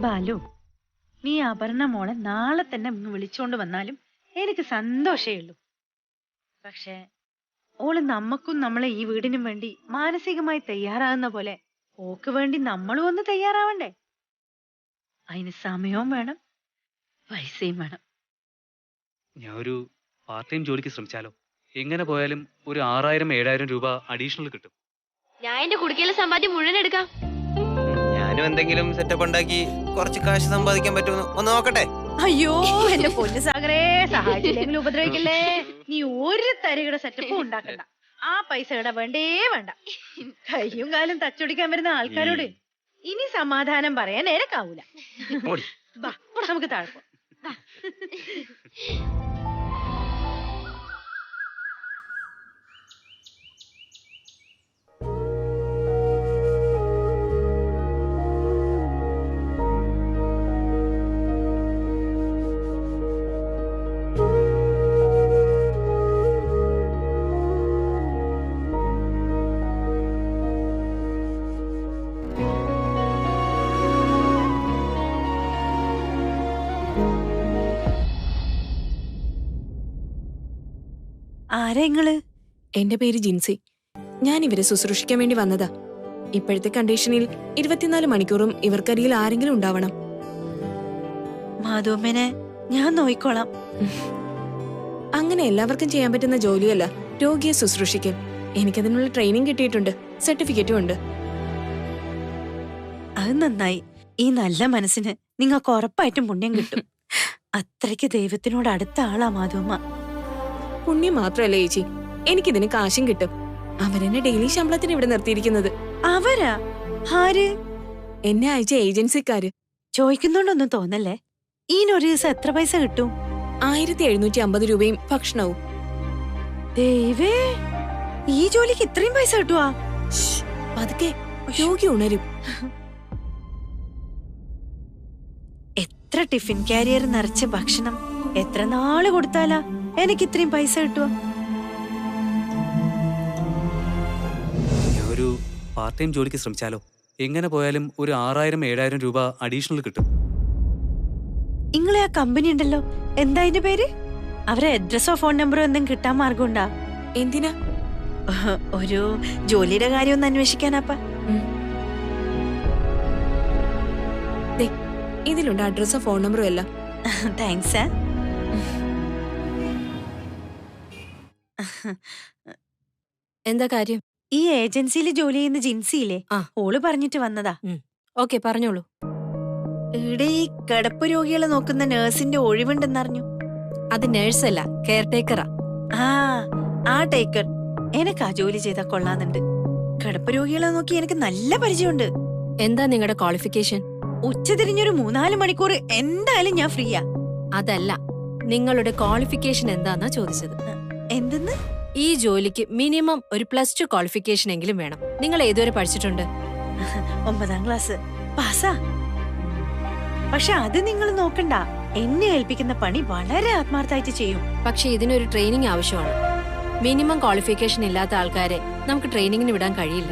ബാലു, നീ അപർണ മോളെ നാളെ തന്നെ വിളിച്ചോണ്ട് വന്നാലും എനിക്ക് സന്തോഷേ ഉള്ളൂ. പക്ഷെ ഓള് നമ്മക്കും നമ്മളെ ഈ വീടിനും വേണ്ടി മാനസികമായി തയ്യാറാകുന്ന പോലെ ഓക്ക് വേണ്ടി നമ്മളും ഒന്ന് തയ്യാറാവണ്ടേ? അതിന് സമയവും വേണം, പൈസയും വേണം. ഞാൻ ഒരു പാർട്ട് ടൈം ജോലിക്ക് ശ്രമിച്ചാലോ? എങ്ങനെ പോയാലും ഒരു 6000-7000 രൂപ അഡീഷണൽ കിട്ടും. ഞാൻ എന്റെ കുടുക്കയിലെ സമ്പാദ്യം മുഴുവൻ എടുക്കാം. ഞാനും എന്തെങ്കിലും സെറ്റപ്പ് ഉണ്ടാക്കി കുറച്ച് കാശ് സമ്പാദിക്കാൻ പറ്റുമെന്ന് ഒന്ന് നോക്കട്ടെ. അയ്യോ എന്റെ പൊന്നു സാഗരേ, സഹായിച്ചില്ലെങ്കിൽ ഉപദ്രവിക്കല്ലേ. നീ ഒരു തരികയുടെ സെറ്റപ്പും ഉണ്ടാക്കണ്ട. ആ പൈസ ഇവിടെ വേണ്ടേ വേണ്ട. കയ്യും കാലും തച്ചൊടിക്കാൻ വരുന്ന ആൾക്കാരോട് ഇനി സമാധാനം പറയാൻ നേരക്കാവൂല. നമുക്ക് താഴ്പോ. ആരാ ഇങ്ങള്? എന്റെ പേര് ജിൻസി. ഞാൻ ഇവരെ ശുശ്രൂഷിക്കാൻ വേണ്ടി വന്നതാ. ഇപ്പോഴത്തെ കണ്ടീഷനിൽ 24 മണിക്കൂറും ഇവർക്കരികിൽ ആരെങ്കിലും ഉണ്ടാവണം. മാധവമ്മേനെ ഞാൻ നോയിക്കോളാം. അങ്ങനെ എല്ലാവർക്കും ചെയ്യാൻ പറ്റുന്ന ജോലിയല്ല രോഗിയെ ശുശ്രൂഷിക്കൽ. എനിക്കതിനുള്ള ട്രെയിനിങ് കിട്ടിയിട്ടുണ്ട്, സർട്ടിഫിക്കറ്റും ഉണ്ട്. അത് നന്നായി. ഈ നല്ല മനസ്സിന് നിങ്ങൾക്ക് ഉറപ്പായിട്ടും പുണ്യം കിട്ടും. അത്രയ്ക്ക് ദൈവത്തിനോട് അടുത്ത ആളാ മാധവമ്മ. പുണ്യം മാത്രല്ല ചേച്ചി, എനിക്കിതിന് കാശും കിട്ടും. അവരെന്നെ ഡെയിലി ശമ്പളത്തിന് ഇവിടെ നിർത്തിയിരിക്കുന്നത്. അവരാ? ആര്? എന്നെ അയച്ച ഏജൻസിക്കാര്. ചോദിക്കുന്നോണ്ടൊന്നും തോന്നല്ലേ. ഈനൊരു ദിവസം എത്ര പൈസ കിട്ടും? 1750 രൂപയും ഭക്ഷണവും. ദൈവേ, ഈ ജോലിക്ക് ഇത്രയും പൈസ കിട്ടുവാ? പതുക്കെ, രോഗി ഉണരും. എത്ര ടിഫിൻ കാരിയർ നിറച്ച ഭക്ഷണം എത്ര നാള് കൊടുത്താലാ എനിക്ക് ഇത്രയും പൈസ കിട്ടുക? ഞാൻ ഒരു പാർട്ട് ടൈം ജോലിക്ക് ശ്രമിച്ചാലോ? എങ്ങനെ പോയാലും ഒരു 6000-7000 രൂപ അഡീഷണൽ കിട്ടും. നിങ്ങളെ ആ കമ്പനി ഉണ്ടല്ലോ, എന്താ അതിന്റെ പേര്? അവരെ അഡ്രസ്സോ ഫോൺ നമ്പറോ എന്തെങ്കിലും കിട്ടാൻ മാർഗമുണ്ടാ? എന്തിനാ? ഒരു ജോലിയുടെ കാര്യം ഒന്ന് അന്വേഷിക്കാനാപ്പ. ഇതിലുണ്ട് അഡ്രസ്സോ ഫോൺ നമ്പറും എല്ലാം. താങ്ക്സ്. എന്താ കാര്യം? ഈ ഏജൻസിയിൽ ജോലി ചെയ്യുന്ന ജിൻസിയില്ലേ, ഓള് പറഞ്ഞിട്ട് വന്നതാ. ഓക്കെ, പറഞ്ഞോളൂ. ഇവിടെ ഈ കിടപ്പ് രോഗികളെ നോക്കുന്ന നേഴ്സിന്റെ ഒഴിവുണ്ടെന്നറിഞ്ഞു. അത് നേഴ്സല്ല, കെയർ ടേക്കറാ. ആ ടേക്കർ എനക്ക് ആ ജോലി ചെയ്താ കൊള്ളാന്നുണ്ട്. കിടപ്പ് രോഗികളെ നോക്കി എനിക്ക് നല്ല പരിചയമുണ്ട്. എന്താ നിങ്ങളുടെ ക്വാളിഫിക്കേഷൻ? ഉച്ചതിരിഞ്ഞൊരു 3-4 മണിക്കൂർ എന്തായാലും ഞാൻ ഫ്രീയാ. അതല്ല, നിങ്ങളുടെ ക്വാളിഫിക്കേഷൻ എന്താന്നാ ചോദിച്ചത്. എന്തെന്ന്? ഈ ജോലിക്ക് മിനിമം ഒരു +2 ക്വാളിഫിക്കേഷൻ എങ്കിലും വേണം. നിങ്ങൾ ഏതുവരെ പഠിച്ചിട്ടുണ്ട്? 9ാം ക്ലാസ് പാസാ. പക്ഷെ അത് നിങ്ങൾ നോക്കണ്ട. എന്നെ ഏൽപ്പിക്കുന്ന പണി വളരെ ആത്മാർത്ഥമായിട്ട് ചെയ്യും. പക്ഷെ ഇതിനൊരു ട്രെയിനിങ് ആവശ്യമാണ്. മിനിമം ക്വാളിഫിക്കേഷൻ ഇല്ലാത്ത ആൾക്കാരെ നമുക്ക് ട്രെയിനിങ്ങിന് വിടാൻ കഴിയില്ല.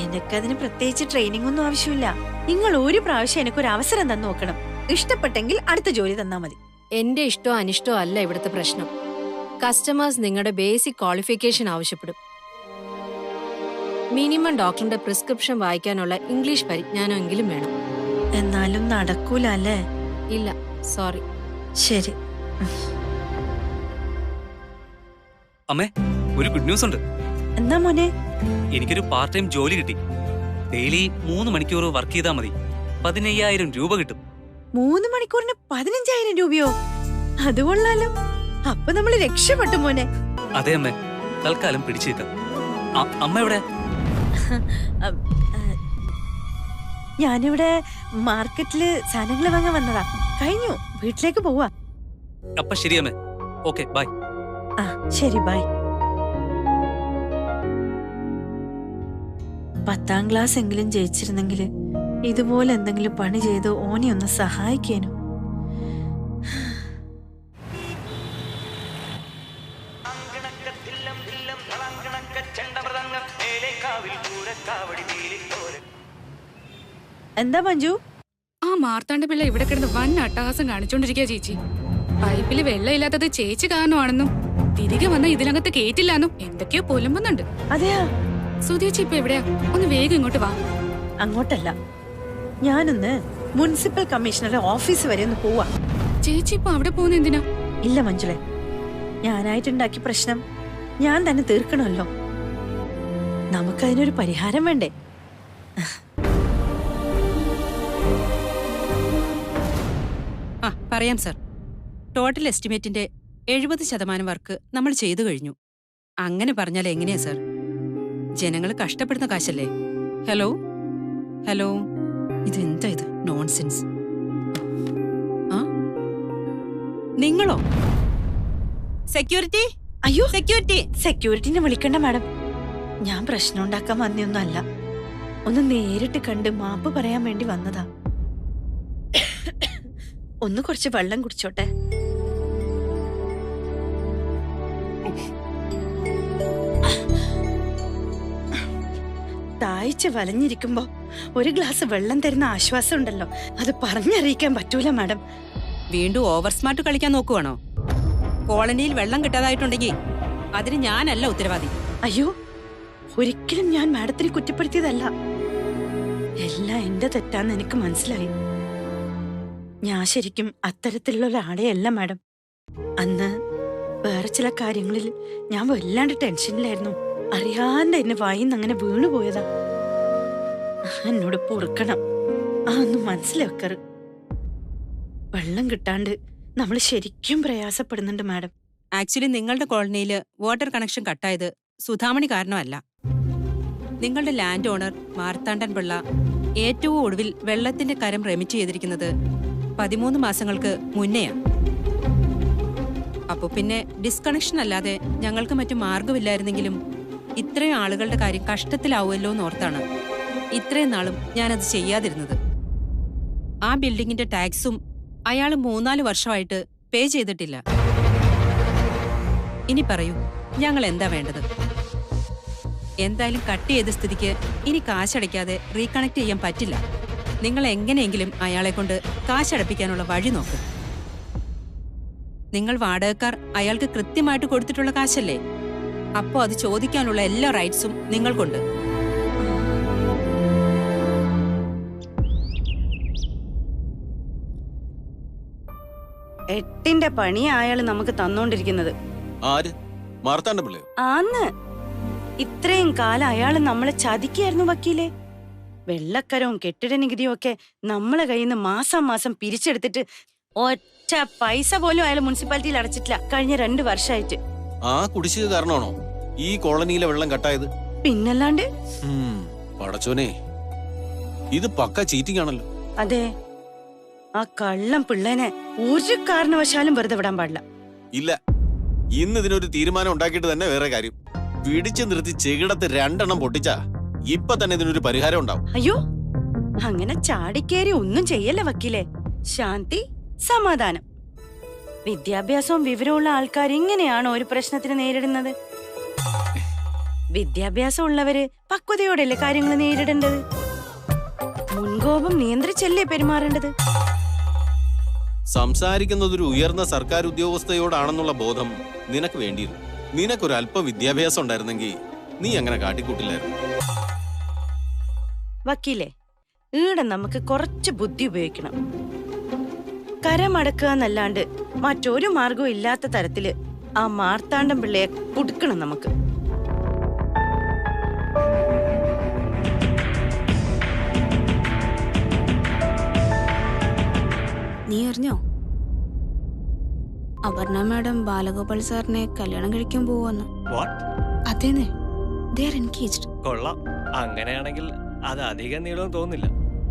എനിക്കതിന് പ്രത്യേകിച്ച് ട്രെയിനിങ് ഒന്നും ആവശ്യമില്ല. നിങ്ങൾ ഒരു പ്രാവശ്യം എനിക്കൊരു അവസരം തന്നു നോക്കണം. ഇഷ്ടപ്പെട്ടെങ്കിൽ അടുത്ത ജോലി തന്നാ മതി. എന്റെ ഇഷ്ടോ അനിഷ്ടോ അല്ല ഇവിടുത്തെ പ്രശ്നം. കസ്റ്റമേഴ്സ് നിങ്ങളുടെ ബേസിക് ക്വാളിഫിക്കേഷൻ ആവശ്യപ്പെടും. മിനിമം ഡോക്ടറിന്റെ പ്രിസ്ക്രിപ്ഷൻ വായിക്കാനുള്ള ഇംഗ്ലീഷ് പരിജ്ഞാനമെങ്കിലും വേണം. എന്നാലും നടക്കൂല അല്ലേ? ഇല്ല, സോറി. ശരി. അമ്മേ, ഒരു ഗുഡ് ന്യൂസ് ഉണ്ട്. എന്താ മോനെ? എനിക്കൊരു പാർട്ട് ടൈം ജോലി കിട്ടി. ഡെയിലി 3 മണിക്കൂർ വർക്ക് ചെയ്താൽ മതി. 15000 രൂപ കിട്ടും. 3 മണിക്കൂറിന് 15000 രൂപയോ? അത് കൊള്ളാലോ. അപ്പൊ നമ്മള് രക്ഷപ്പെട്ടു മോനെ. അതെ അമ്മേ, തൽക്കാലം പിടിച്ചു നിൽക്കാം. അമ്മ എവിടെ? ഞാനിവിടെ മാർക്കറ്റില് സാധനങ്ങൾ വാങ്ങാൻ വന്നതാ. കഴിഞ്ഞു, വീട്ടിലേക്ക് പോവാ. അപ്പൊ ശരി അമ്മേ. Okay, bye. ശരി, ബൈ. 10ാം ക്ലാസ് എങ്കിലും ജയിച്ചിരുന്നെങ്കിൽ ഇതുപോലെ എന്തെങ്കിലും പണി ചെയ്ത് ഓനെ ഒന്ന് സഹായിക്കാനും. എന്താ മഞ്ജു? ആ മാർത്താണ്ഡ പിള്ള ഇവിടെ കിടന്ന് വൻ അട്ടഹാസം കാണിച്ചോണ്ടിരിക്കുക ചേച്ചി. പൈപ്പില് വെള്ളമില്ലാത്തത് ചേച്ചി കാരണമാണെന്നും തിരികെ വന്ന ഇതിനകത്ത് കേറ്റില്ലാന്നും എന്തൊക്കെയോ പുലമ്പുന്നുണ്ട്. അതെയാ? സുധേച്ചി ഇപ്പൊ എവിടെയാ? ഒന്ന് വേഗം ഇങ്ങോട്ട് വാ. അങ്ങോട്ടല്ല, ഞാനൊന്ന് മുനിസിപ്പൽ കമ്മീഷണറുടെ ഓഫീസ് വരെ ഒന്ന് പോവാ. ചേച്ചി ഇപ്പൊ അവിടെ പോകുന്ന എന്തിനാ? ഇല്ല മഞ്ജുളെ, ഞാനായിട്ടുണ്ടാക്കിയ പ്രശ്നം ഞാൻ തന്നെ തീർക്കണമല്ലോ. നമുക്കതിനൊരു പരിഹാരം വേണ്ടേ? പറയാം സർ. ടോട്ടൽ എസ്റ്റിമേറ്റിന്റെ 70% വർക്ക് നമ്മൾ ചെയ്തു കഴിഞ്ഞു. അങ്ങനെ പറഞ്ഞാൽ എങ്ങനെയാ സർ? ജനങ്ങൾ കഷ്ടപ്പെടുന്ന കാശല്ലേ? ഹലോ ഹലോ, ഇതെന്താ ഇത്? നോൺസെൻസ്. ആ, നിങ്ങളോ? സെക്യൂരിറ്റി, അയ്യോ, സെക്യൂരിറ്റി. സെക്യൂരിറ്റിനെ വിളിക്കണ്ട മാഡം. ഞാൻ പ്രശ്നം ഉണ്ടാക്കാൻ വന്നൊന്നും അല്ല. ഒന്ന് നേരിട്ട് കണ്ട് മാപ്പ് പറയാൻ വേണ്ടി വന്നതാ. ഒന്ന് കുറച്ച് വെള്ളം കുടിച്ചോട്ടെ. ദാഹിച്ച് വലഞ്ഞിരിക്കുമ്പോ ഒരു ഗ്ലാസ് വെള്ളം തരുന്ന ആശ്വാസം ഉണ്ടല്ലോ, അത് പറഞ്ഞറിയിക്കാൻ പറ്റൂല മാഡം. വീണ്ടും ഓവർ സ്മാർട്ട് കളിക്കാൻ നോക്കുവാണോ? കോളനിയിൽ വെള്ളം കിട്ടാതായിട്ടുണ്ടെങ്കിൽ അതിന് ഞാനല്ല ഉത്തരവാദി. അയ്യോ, ഒരിക്കലും ഞാൻ മാഡത്തിനെ കുറ്റപ്പെടുത്തിയതല്ല. എല്ലാം എന്റെ തെറ്റാന്ന് എനിക്ക് മനസ്സിലായി. ഞാൻ ശരിക്കും അത്തരത്തിലുള്ള ഒരാളെയല്ല മാഡം. അന്ന് വേറെ ചില കാര്യങ്ങളിൽ ഞാൻ വല്ലാണ്ട് ടെൻഷനിലായിരുന്നു. അറിയാണ്ട് എന്നെ വായിന്ന് അങ്ങനെ വീണുപോയതാ. എന്നോട് പൊറുക്കണം. ഒന്നും മനസ്സിലാക്കറ്. വെള്ളം കിട്ടാണ്ട് നമ്മൾ ശരിക്കും പ്രയാസപ്പെടുന്നുണ്ട് മാഡം. ആക്ച്വലി നിങ്ങളുടെ കോളനിയിൽ വാട്ടർ കണക്ഷൻ കട്ടായത് സുധാമണി കാരണമല്ല. നിങ്ങളുടെ ലാൻഡ് ഓണർ മാർത്താണ്ഡൻ പിള്ള ഏറ്റവും ഒടുവിൽ വെള്ളത്തിന്റെ കരം റെമിറ്റ് ചെയ്തിരിക്കുന്നത് 13 മാസങ്ങൾക്ക് മുന്നെയാണ്. അപ്പൊ പിന്നെ ഡിസ്കണക്ഷൻ അല്ലാതെ ഞങ്ങൾക്ക് മറ്റു മാർഗമില്ലായിരുന്നെങ്കിലും ഇത്രയും ആളുകളുടെ കാര്യം കഷ്ടത്തിലാവുമല്ലോ എന്നോർത്താണ് ഇത്രയും നാളും ഞാനത് ചെയ്യാതിരുന്നത്. ആ ബിൽഡിങ്ങിന്റെ ടാക്സും അയാൾ 3-4 വർഷമായിട്ട് പേ ചെയ്തിട്ടില്ല. ഇനി പറയൂ, ഞങ്ങൾ എന്താ വേണ്ടത്? എന്തായാലും കട്ട് ചെയ്ത സ്ഥിതിക്ക് ഇനി കാശടയ്ക്കാതെ റീകണക്ട് ചെയ്യാൻ പറ്റില്ല. നിങ്ങൾ എങ്ങനെയെങ്കിലും അയാളെ കൊണ്ട് കാശടപ്പിക്കാനുള്ള വഴി നോക്ക്. നിങ്ങൾ വാടകക്കാർ അയാൾക്ക് കൃത്യമായിട്ട് കൊടുത്തിട്ടുള്ള കാശല്ലേ? അപ്പോ അത് ചോദിക്കാനുള്ള എല്ലാ റൈറ്റ്സും നിങ്ങൾക്കുണ്ട്. എട്ടിന്റെ പണി അയാള് നമുക്ക് തന്നോണ്ടിരിക്കുന്നത്. ആര്? മാർത്താണ്ഡ പിള്ളയോ? ആന്ന്. ഇത്രയും കാലം അയാള് നമ്മളെ ചതിക്കായിരുന്നു വക്കീലെ. വെള്ളക്കരവും കെട്ടിട നികുതിയും ഒക്കെ നമ്മളെ കയ്യിൽ നിന്ന് മാസം മാസം പിരിച്ചെടുത്തിട്ട് ഒറ്റ പൈസ പോലും അയാൾ മുനിസിപ്പാലിറ്റിയിൽ അടച്ചിട്ടില്ല കഴിഞ്ഞ 2 വർഷമായിട്ട്. ആ കുടിശ്ശിക കാരണമാണോ ഈ കോളനിയിലെ വെള്ളം കട്ടായത്? പിന്നല്ലാണ്ട്. പടച്ചോനെ, ഇത് പക്ക ചീറ്റിംഗ് ആണല്ലോ. അതെ, ആ കള്ളം പിള്ളേനെ ഒരു കാരണവശാലും വെറുതെ വിടാൻ പാടില്ല. ഇല്ല, ഇന്ന് ഇതിനൊരു തീരുമാനം ഉണ്ടാക്കിയിട്ട് തന്നെ വേറെ കാര്യം. പിടിച്ചു നിർത്തി ചെകിടത്ത് 2 എണ്ണം പൊട്ടിച്ചാ ഇപ്പൊ തന്നെ ഇതിനൊരു പരിഹാരം ഉണ്ടാവും. അയ്യോ, അങ്ങനെ ചാടിക്കേറി ഒന്നും ചെയ്യല്ലേ വക്കീലെ. ശാന്തി, സമാധാനം. വിദ്യാഭ്യാസവും വിവരമുള്ള ആൾക്കാർ ഇങ്ങനെയാണോ ഒരു പ്രശ്നത്തിന് നേരിടുന്നത്? വിദ്യാഭ്യാസം ഉള്ളവര് പക്വതയോടെയല്ലേ കാര്യങ്ങൾ നേരിടേണ്ടത്. മുൻകോപം നിയന്ത്രിച്ചല്ലേ പെരുമാറേണ്ടത്. സംസാരിക്കുന്നതൊരു ഉയർന്ന സർക്കാർ ഉദ്യോഗസ്ഥയോടാണെന്നുള്ള ബോധം നിനക്ക് വേണ്ടിയിരുന്നു. നിനക്കൊരല്പം വിദ്യാഭ്യാസം ഉണ്ടായിരുന്നെങ്കിൽ നീ അങ്ങനെ കാട്ടിക്കൂട്ടില്ലായിരുന്നു. വക്കീലെ, ഈടെ നമുക്ക് കുറച്ച് ബുദ്ധി ഉപയോഗിക്കണം. കരമടക്കുക എന്നല്ലാണ്ട് മറ്റൊരു മാർഗവും ഇല്ലാത്ത തരത്തില് ആ മാർത്താണ്ഡം പിള്ളയെ കുടുക്കണം നമുക്ക്. നീ അറിഞ്ഞോ? അപർണ മാഡം ബാലഗോപാൽ സാറിനെ കല്യാണം കഴിക്കാൻ പോവാന്ന്. അതേന്നെ, they are engaged. കൊള്ളാം. അങ്ങനെയാണെങ്കിൽ അത് അധികം നീളം തോന്നില്ല.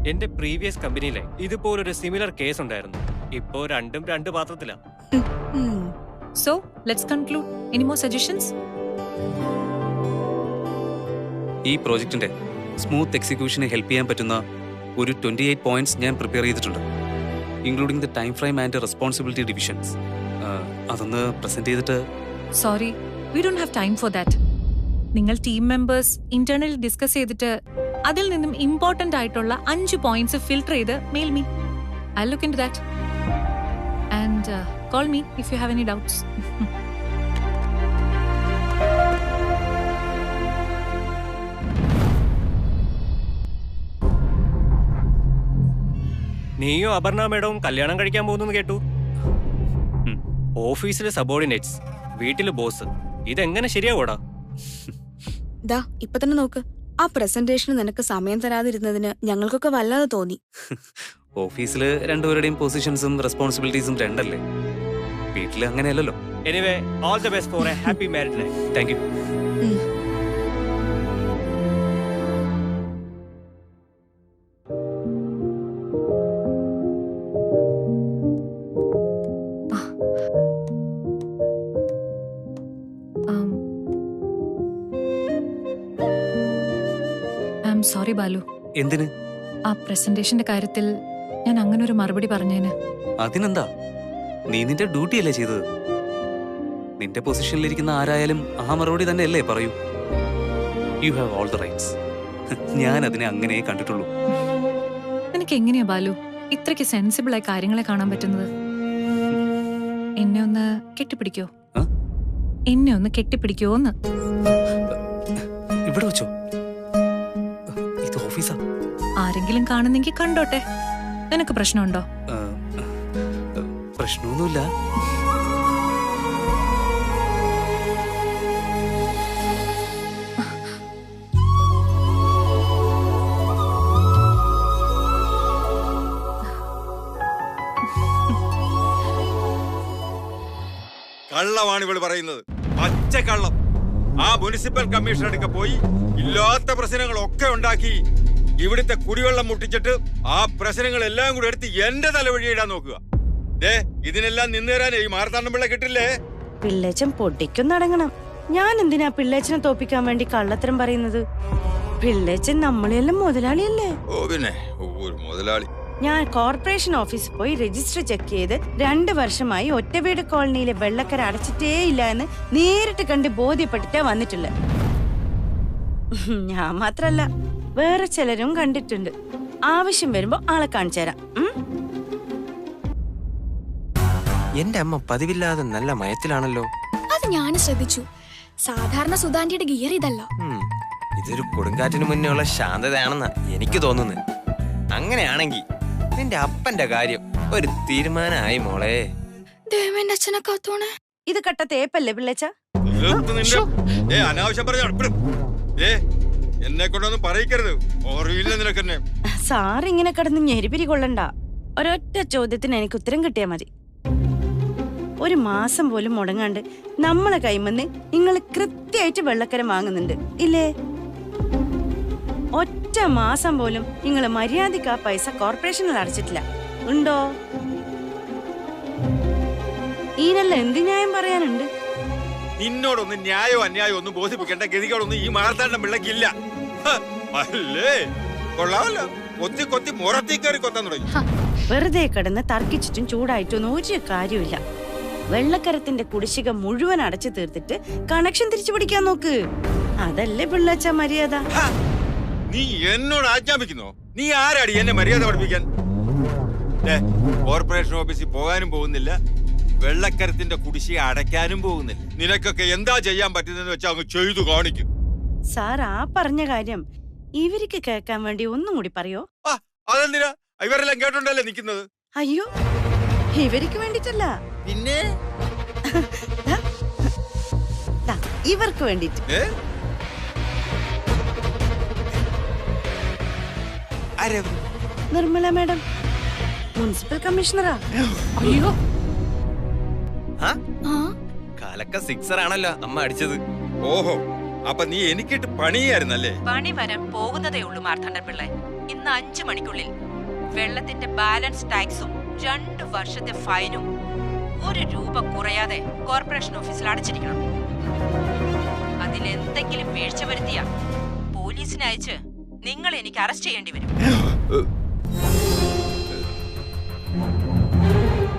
എന്റെ പ്രീവിയസ് കമ്പനിയിലെ ഇതുപോലൊരു സിമിലർ കേസ് ഉണ്ടായിരുന്നു. ഇപ്പോ രണ്ടും 2 പാത്രത്തിലാ. So, let's conclude. Any more suggestions? ഈ പ്രോജക്റ്റിന്റെ സ്മൂത്ത് എക്സിക്യൂഷന് ഹെൽപ്പ് ചെയ്യാൻ പറ്റുന്ന ഒരു 28 പോയിന്റ്സ് ഞാൻ പ്രിപ്പയർ ചെയ്തിട്ടുണ്ട്, including the time frame and responsibility divisions. അതൊന്ന് പ്രസന്റ് ചെയ്തിട്ട്. Sorry, we don't have time for that. നിങ്ങൾ ടീം മെമ്പേഴ്സ് ഇന്റേണലി ഡിസ്കസ് ചെയ്തിട്ട് അതിൽ നിന്നും ഇമ്പോർട്ടന്റ് ആയിട്ടുള്ള 5 പോയിന്റ്സ് ഫിൽട്ടർ ചെയ്ത് mail me. I look into that and call me if you have any doubts. നീയോ അപർണ മേഡവും കല്യാണം കഴിക്കാൻ പോകുന്നു കേട്ടു. ഓഫീസിലെ സബോർഡിനേറ്റ്സ്, വീട്ടില് ബോസ്, ഇതെങ്ങനെ ശരിയാവൂടാ? ദാ ഇപ്പൊ തന്നെ നോക്ക്, ആ പ്രസന്റേഷന് നിനക്ക് സമയം തരാതിരുന്നതിന് ഞങ്ങൾക്കൊക്കെ വല്ലാതെ തോന്നി. ഓഫീസില് രണ്ടുപേരുടെയും പൊസിഷൻസും റെസ്പോൺസിബിലിറ്റീസും രണ്ടല്ലേ, വീട്ടില് അങ്ങനെയല്ലല്ലോ. Anyway all the best for A happy married life. Thank you. Sorry Balu. എന്തിന്? ആ പ്രസന്റേഷന്റെ കാര്യത്തിൽ ഞാൻ അങ്ങനെ ഒരു മറുപടി പറഞ്ഞേന്. അതിനെന്താ, നീ നിന്റെ ഡ്യൂട്ടി അല്ലേ ചെയ്തത്. നിന്റെ പൊസിഷനിലിരിക്കുന്ന ആരായാലും ആ മറുപടി തന്നെ അല്ലേ പറയൂ. You have all the rights. ഞാൻ അതിനെ അങ്ങനെ കണ്ടിട്ടുള്ളൂ. നിനക്ക് എങ്ങനെയാ ബാലു ഇത്രയ്ക്ക് സെൻസിബിൾ ആയി കാര്യങ്ങളെ കാണാൻ പറ്റുന്നത്? എന്നെ ഒന്ന് കെട്ടിപ്പിടിക്കോ? എന്നെ ഒന്ന് കെട്ടിപ്പിടിക്കോന്ന്? ഇവിടെ വെച്ചോ? ഓഫീസാ? ആരെങ്കിലും കാണുന്നെങ്കിൽ കണ്ടോട്ടെ. നിനക്ക് പ്രശ്നമുണ്ടോ? പ്രശ്നമൊന്നുമില്ല. കള്ളമാണ് ഇവള് പറയുന്നത്, പച്ച കള്ളം. ആ മുനിസിപ്പൽ കമ്മീഷണർ അടുക്ക പോയി ഇല്ലാത്ത പ്രശ്നങ്ങളൊക്കെ ഉണ്ടാക്കി ഇവിടുത്തെ കുടിവെള്ളം മുട്ടിച്ചിട്ട് ആ പ്രശ്നങ്ങളെല്ലാം കൂടെ എടുത്ത് എന്റെ തലവഴിയിടാൻ നോക്കുക. ഇതിനെല്ലാം നിന്നേരാനേ ഈ മാർത്താണ്ഡം പിള്ള കിട്ടില്ലേ? പിള്ളേച്ചൻ പൊട്ടിക്കുന്നടങ്ങണം. ഞാൻ എന്തിനാ പിള്ളേച്ചനെ തോപ്പിക്കാൻ വേണ്ടി കള്ളത്തരം പറയുന്നത്? പിള്ളേച്ചൻ നമ്മളെല്ലാം മുതലാളിയല്ലേ? ഓ പിന്നെ ഒരു മുതലാളി. ഞാൻ കോർപ്പറേഷൻ ഓഫീസിൽ പോയി രജിസ്റ്റർ ചെക്ക് ചെയ്ത് 2 വർഷമായി ഒറ്റവീട് കോളനിയിലെ വെള്ളക്കര അടച്ചിട്ടേ ഇല്ല എന്ന് നേരിട്ട് കണ്ട് ബോധ്യപ്പെട്ടിട്ടാ വന്നിട്ടുള്ളത്. ഞാൻ മാത്രല്ല, വേറെ ചിലരും കണ്ടിട്ടുണ്ട്. ആവശ്യം വരുമ്പോ ആളെ കാണിച്ചു തരാം. എന്റെ അമ്മ പതിവില്ലാതെ നല്ല മയത്തിലാണല്ലോ. അത് ഞാൻ ശ്രദ്ധിച്ചു. സാധാരണ സുധാന്റിയുടെ ഗിയർ ഇതല്ലോ. ഇതൊരു കൊടുങ്കാറ്റിന് മുന്നേ ഉള്ള ശാന്തതയാണെന്നാ എനിക്ക് തോന്നുന്നത്. അങ്ങനെയാണെങ്കിൽ നിന്റെ അപ്പന്റെ കാര്യം ഒരു തീരുമാനമായി മോളെ. ദേവന്റെ അച്ഛനെ കാത്തോണേ. ഇത് കട്ട തേപ്പല്ലേ പിള്ളേച്ച? അനാവശ്യം പറഞ്ഞു എന്നെ കൊണ്ടൊന്നും പറയിക്കരുത്. ഓർമ്മയില്ല നിനക്കെന്നെ. സാർ ഇങ്ങനെ കിടന്ന് ഞെരിപിരി കൊള്ളണ്ട. ഒരൊറ്റ ചോദ്യത്തിന് എനിക്ക് ഉത്തരം കിട്ടിയാ മതി. 1 മാസം പോലും മുടങ്ങാണ്ട് നമ്മളെ കൈമന്ന് നിങ്ങൾ കൃത്യമായിട്ട് വെള്ളക്കരം വാങ്ങുന്നുണ്ട് ഇല്ലേ? ഒറ്റ മാസം പോലും നിങ്ങൾ മര്യാദക്ക് ആ പൈസ കോർപ്പറേഷനിൽ അടച്ചിട്ടില്ല ഉണ്ടോ? ഈനല്ല എന്ത് ന്യായം പറയാനുണ്ട്? നിന്നോടൊന്ന് ന്യായോ അന്യായോ ഒന്നും ബോധിപ്പിക്കേണ്ട ഗതികളൊന്നും ഈ മാർത്താണ്ഡം പിള്ളക്കില്ല. അല്ലേ കൊള്ളാമല്ലോ, കൊത്തി കൊത്തി മുറത്തി കയറി കൊത്താൻ തുടങ്ങി. വെറുതെ കിടന്ന് തർക്കിച്ചിട്ടും ചൂടായിട്ടൊന്നും ഒരു കാര്യമില്ല. വെള്ളക്കരത്തിന്റെ കുടിശ്ശിക മുഴുവൻ അടച്ചു തീർത്തിട്ട് കണക്ഷൻ തിരിച്ചു പിടിക്കാൻ നോക്ക്. അതല്ലേ പിള്ളേച്ച മര്യാദ. നീ എന്നോട് ആജ്ഞാപിക്കുന്നോ? നീ ആരാടി എന്നെ മര്യാദ പഠിപ്പിക്കാൻ? കോർപ്പറേഷൻ ഓഫീസിൽ പോകാനും പോകുന്നില്ല, വെള്ളക്കരത്തിന്റെ കുടിശ്ശിക അടയ്ക്കാനും പോകുന്നില്ല. നിനക്കൊക്കെ എന്താ ചെയ്യാൻ പറ്റുന്നതെന്ന് വെച്ചാൽ അങ്ങ് ചെയ്തു കാണിക്കും. സാർ ആ പറഞ്ഞ കാര്യം ഇവർക്ക് കേൾക്കാൻ വേണ്ടി ഒന്നും കൂടി പറയോ? അതെന്തിനാ? ഇവരെല്ലാം കേട്ടോണ്ടല്ലേ നിക്കുന്നത്. അയ്യോ, ഇവർക്ക് വേണ്ടിട്ടല്ല, പിന്നെ ഇവർക്ക് വേണ്ടിട്ട്. നിർമ്മല മാഡം, മുനിസിപ്പൽ കമ്മീഷണറാ. അയ്യോ, കാലക്ക 6 ആണല്ലോ അമ്മ അടിച്ചത്. ഓഹോ, അപ്പൊ നീ എനിക്കിട്ട് പണിയായിരുന്നല്ലേ? പണി വരാൻ പോകുന്നതേ ഉള്ളൂ മാർത്താണ്ഡൻ പിള്ളേ. ഇന്ന് 5 മണിക്കുള്ളിൽ വെള്ളത്തിന്റെ ബാലൻസ് ടാക്സും 2 വർഷത്തെ ഫൈനും 1 രൂപ കുറയാതെ കോർപ്പറേഷൻ ഓഫീസിൽ അടച്ചിരിക്കണം. അതിലെന്തെങ്കിലും വീഴ്ച വരുത്തിയ പോലീസിനെ അയച്ച് നിങ്ങൾ എനിക്ക് അറസ്റ്റ് ചെയ്യേണ്ടി വരും.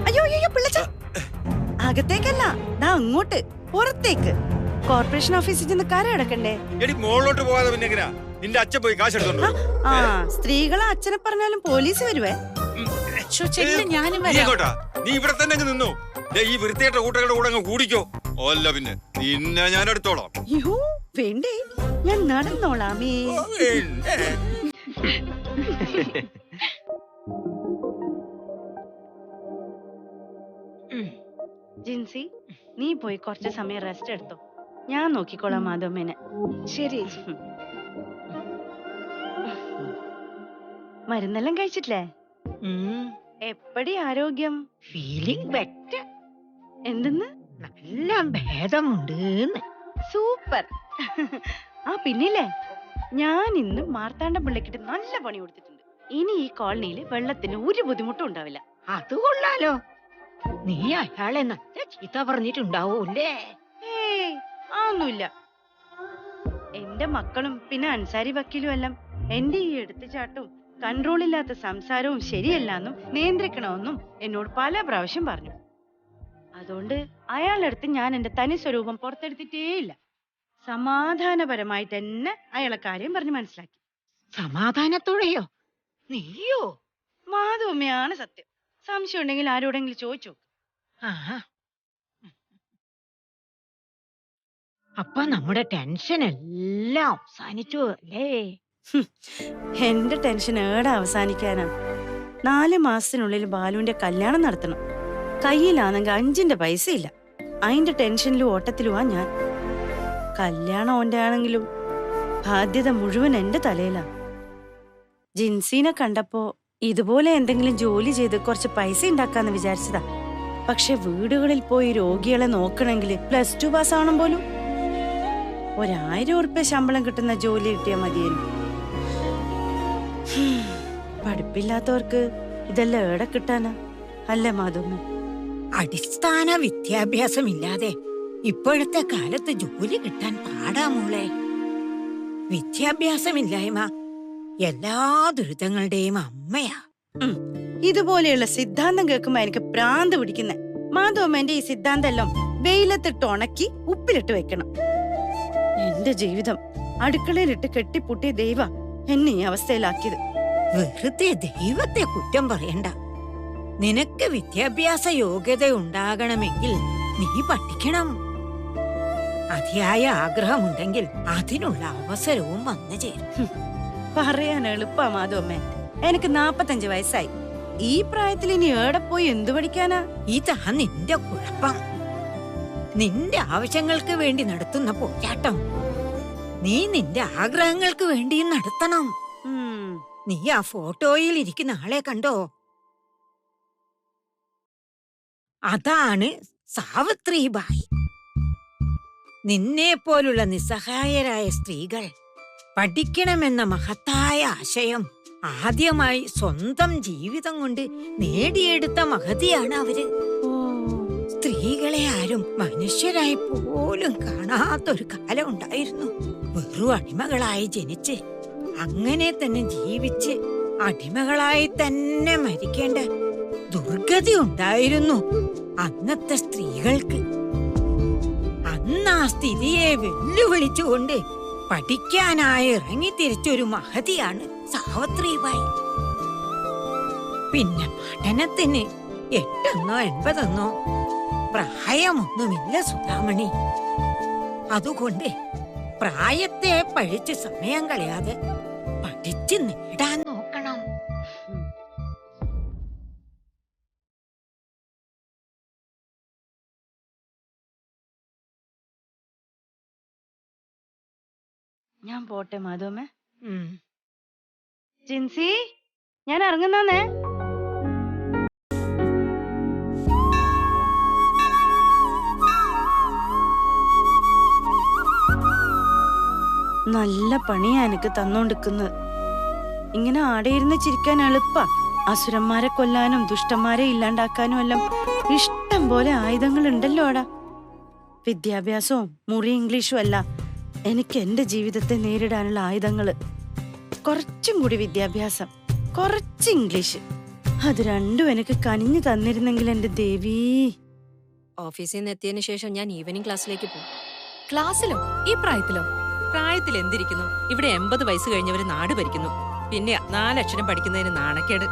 അയ്യോ അയ്യോ പിള്ളച്ച, അകത്തേക്കല്ല, ദാ അങ്ങോട്ട് പുറത്തേക്ക്. കോർപ്പറേഷൻ ഓഫീസിൽ ചെന്ന് കര അടക്കണ്ടേ? എടി മോളിലോട്ട് പോകാതെ പിന്നെ എങ്ങനെയാ? നിന്റെ അച്ഛൻ പോയി കാശ് എടുത്തോണ്ട് വരൂ. ആ സ്ത്രീകളെ അച്ഛനെ പറഞ്ഞാലും പോലീസ് വരുവേ. നീ എങ്ങോട്ടാ? നീ ഇവിടെ തന്നെ അങ്ങ് നിന്നു. ദേ, ഈ വൃത്തികെട്ട കൂട്ടങ്ങളുടെ കൂടെ അങ്ങ് കൂടിക്കോ. അല്ല പിന്നെ നിന്നെ ഞാൻ എടുത്തോളാം. യ്യോ, വേണ്ടേ, ഞാൻ നടന്നോളാമേ. ജിൻസി, നീ പോയി കുറച്ച് സമയം റെസ്റ്റ് എടുത്തോ. ഞാൻ നോക്കിക്കോളാം മാധവമ്മേനെ. ശരി. മരുന്നെല്ലാം കഴിച്ചിട്ടില്ലേ? എപ്പടി ആരോഗ്യം? Feeling better. എന്തെന്ന്? നല്ല ഭേദമുണ്ട്. സൂപ്പർ. ആ പിന്നില്ലേ, ഞാൻ ഇന്ന് മാർത്താണ്ഡ പിള്ളക്കിട്ട് നല്ല പണി കൊടുത്തിട്ടുണ്ട്. ഇനി ഈ കോളനിയിൽ വെള്ളത്തിന് ഒരു ബുദ്ധിമുട്ടും ഉണ്ടാവില്ല. അത് കൊള്ളാലോ. നീ അയാളെ നല്ല ചീത്ത പറഞ്ഞിട്ടുണ്ടാവൂല്ലേ? ഏയ്, അതൊന്നുമില്ല. എന്റെ മക്കളും പിന്നെ അൻസാരി വക്കീലും എല്ലാം എന്റെ ഈ എടുത്തുചാട്ടവും കൺട്രോളില്ലാത്ത സംസാരവും ശരിയല്ലെന്നും നിയന്ത്രിക്കണമെന്നും എന്നോട് പല പ്രാവശ്യം പറഞ്ഞു. അതുകൊണ്ട് അയാളുടെ അടുത്ത് ഞാൻ എന്റെ തനി സ്വരൂപം പുറത്തെടുത്തിട്ടേയില്ല. സമാധാനപരമായി തന്നെ അയാളെ കാര്യം പറഞ്ഞ് മനസ്സിലാക്കി. സമാധാനത്തോടെയോ? നീയോ? മാധവമ്മയാണ് സത്യം. സംശയം ഉണ്ടെങ്കിൽ ആരോടെങ്കിലും ചോദിച്ചു. അപ്പൊ നമ്മുടെ ടെൻഷൻ എല്ലാം അവസാനിച്ചു അല്ലേ? എന്റെ ടെൻഷൻ ഏടെ അവസാനിക്കാനാ? 4 മാസത്തിനുള്ളിൽ ബാലുവിന്റെ കല്യാണം നടത്തണം. കയ്യിലാണെങ്കിൽ 5 പൈസ ഇല്ല. അതിന്റെ ടെൻഷനിലും ഓട്ടത്തിലുമാ ഞാൻ. കല്യാണം ഓന്റെ ആണെങ്കിലും ബാധ്യത മുഴുവൻ എന്റെ തലയിലാ. ജിൻസീനെ കണ്ടപ്പോ ഇതുപോലെ എന്തെങ്കിലും ജോലി ചെയ്ത് കുറച്ച് പൈസ ഉണ്ടാക്കാന്ന് വിചാരിച്ചതാ. പക്ഷെ വീടുകളിൽ പോയി രോഗികളെ നോക്കണമെങ്കിൽ +2 പാസ് ആവണം പോലും. 1000 ഉറുപ്പ്യ ശമ്പളം കിട്ടുന്ന ജോലി കിട്ടിയാൽ മതിയായിരുന്നു. പഠിപ്പില്ലാത്തവർക്ക് ഇതെല്ലാം എവിടെ കിട്ടാനാ? അല്ലേ മാധവമ്മ? അടിസ്ഥാന വിദ്യാഭ്യാസമില്ലാതെ ഇപ്പോഴത്തെ കാലത്ത് ജോലി കിട്ടാൻ പാടാ മോളെ. വിദ്യാഭ്യാസമില്ലായ്മ എല്ലാ ദുരിതങ്ങളുടെയും അമ്മയാ. ഇതുപോലെയുള്ള സിദ്ധാന്തം കേൾക്കുമ്പോ എനിക്ക് പ്രാന്ത് പിടിക്കുന്നേ. മാധവമ്മന്റെ ഈ സിദ്ധാന്തം എല്ലാം വെയിലത്തിട്ട് ഉണക്കി ഉപ്പിലിട്ട് വെക്കണം. എന്റെ ജീവിതം അടുക്കളയിലിട്ട് കെട്ടിപ്പൂട്ടിയ ദൈവ എന്നെ ഈ അവസ്ഥയിലാക്കിയത്. വെറുതെ ദൈവത്തെ കുറ്റം പറയണ്ട. നിനക്ക് വിദ്യാഭ്യാസ യോഗ്യത ഉണ്ടാകണമെങ്കിൽ നീ പഠിക്കണം. അതിയായ ആഗ്രഹമുണ്ടെങ്കിൽ അതിനുള്ള അവസരവും വന്നു ചേരും. പറയാൻ എളുപ്പാ മാധവമ്മേ. എനിക്ക് 45 വയസ്സായി. ഈ പ്രായത്തിൽ ഇനി ഏടെ പോയി എന്തു പഠിക്കാനാ? ഇതാ നിന്റെ കുഴപ്പം. നിന്റെ ആവശ്യങ്ങൾക്ക് വേണ്ടി നടത്തുന്ന പോരാട്ടം നീ നിന്റെ ആഗ്രഹങ്ങൾക്ക് വേണ്ടി നടത്തണം. നീ ആ ഫോട്ടോയിൽ ഇരിക്കുന്ന ആളെ കണ്ടോ? അതാണ് സാവിത്രിബായി. നിന്നെ പോലുള്ള നിസ്സഹായരായ സ്ത്രീകൾ പഠിക്കണമെന്ന മഹത്തായ ആശയം ആദ്യമായി സ്വന്തം ജീവിതം കൊണ്ട് നേടിയെടുത്ത മഹതിയാണ് അവര്. സ്ത്രീകളെ ആരും മനുഷ്യരായി പോലും കാണാത്തൊരു കാലം ഉണ്ടായിരുന്നു. വെറും അടിമകളായി ജനിച്ച് അങ്ങനെ തന്നെ ജീവിച്ച് അടിമകളായി തന്നെ മരിക്കേണ്ട ദുർഗതി ഉണ്ടായിരുന്നു അന്നത്തെ സ്ത്രീകൾക്ക്. അന്ന് ആ സ്ഥിതിയെ വെല്ലുവിളിച്ചുകൊണ്ട് പഠിക്കാനായി ഇറങ്ങി തിരിച്ചൊരു മഹതിയാണ് സാവിത്രിബായി. പിന്നെ പഠനത്തിന് 8 9 പ്രായമൊന്നുമില്ല സുധാമണി. അതുകൊണ്ട് പ്രായത്തെ പഴിച്ച് സമയം കളയാതെ പഠിച്ച് നേടാൻ നോക്കണം. ഞാൻ പോട്ടെ മാധവമ്മേ. ജിൻസി, ഞാൻ ഇറങ്ങുന്നേ. നല്ല പണിയാ എനിക്ക് തന്നോണ്ടിക്കുന്നത്. ഇങ്ങനെ ആടെയിരുന്ന് ചിരിക്കാൻ എളുപ്പാ. അസുരന്മാരെ കൊല്ലാനും ദുഷ്ടന്മാരെ ഇല്ലാണ്ടാക്കാനും എല്ലാം ഇഷ്ടം പോലെ ആയുധങ്ങൾ ഉണ്ടല്ലോ ആടാ. വിദ്യാഭ്യാസവും മുറി ഇംഗ്ലീഷും അല്ല എനിക്ക് എന്റെ ജീവിതത്തെ നേരിടാനുള്ള ആയുധങ്ങള്. കുറച്ചും കൂടി വിദ്യാഭ്യാസം, കുറച്ച് ഇംഗ്ലീഷ്, അത് രണ്ടും എനിക്ക് കനിഞ്ഞു തന്നിരുന്നെങ്കിൽ എന്റെ ദേവി. ഓഫീസിൽ നിന്ന് എത്തിയതിനു ശേഷം ഞാൻ ഈവനിങ് ക്ലാസ്സിലേക്ക് പോകും. ക്ലാസ്സിലോ? ഈ പ്രായത്തിലോ? പ്രായത്തിൽ എന്തിരിക്കുന്നു? ഇവിടെ 80 വയസ്സ് കഴിഞ്ഞവര് നാട് ഭരിക്കുന്നു. പിന്നെ 4 അക്ഷരം പഠിക്കുന്നതിന് നാണക്കേട്.